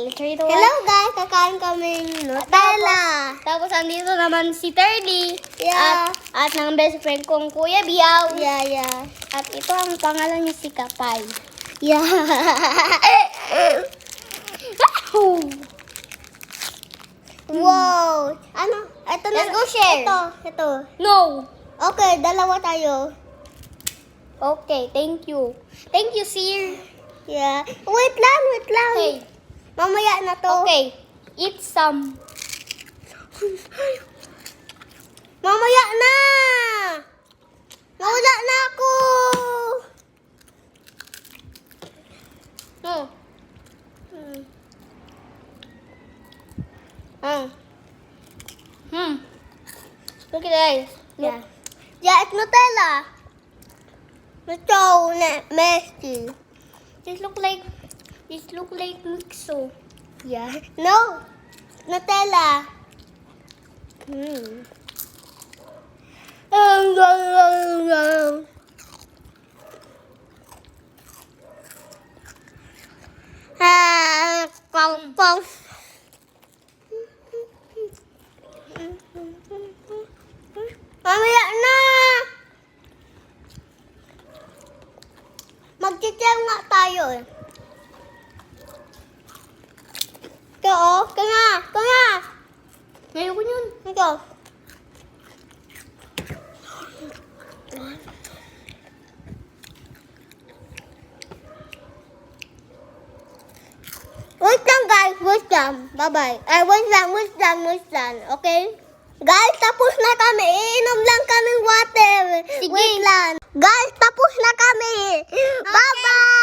Hello guys, kakain kami Nutella. Tapos andito naman si Terdy. Yeah. At ng best friend kong Kuya Biyaw. Yeah. At ito ang pangalan niya si Kapay. Yeah. Wow. Ano? Ito na. Let's go share. Ito. No. Okay, dalawa tayo. Okay, thank you. Thank you, sir. Yeah. Wait lang. Hey. Mamaya na to. Okay, eat some. Mamaya na. Nawala na ako. No. Look at this. Yeah. Yeah, it's Nutella. It's so messy. This look like mixo. Yeah. No. Nutella. Pong. Mamaya na. Mag-chichel nga tayo eh. Ito oh. Kaya. Ngayon ko yun. Ito. Wait lang guys, wait lang. Bye-bye. Wait lang. Okay? Guys, tapos na kami. Iinom lang kaming water. Sige. Wait lang. Guys, tapos na kami. Bye-bye.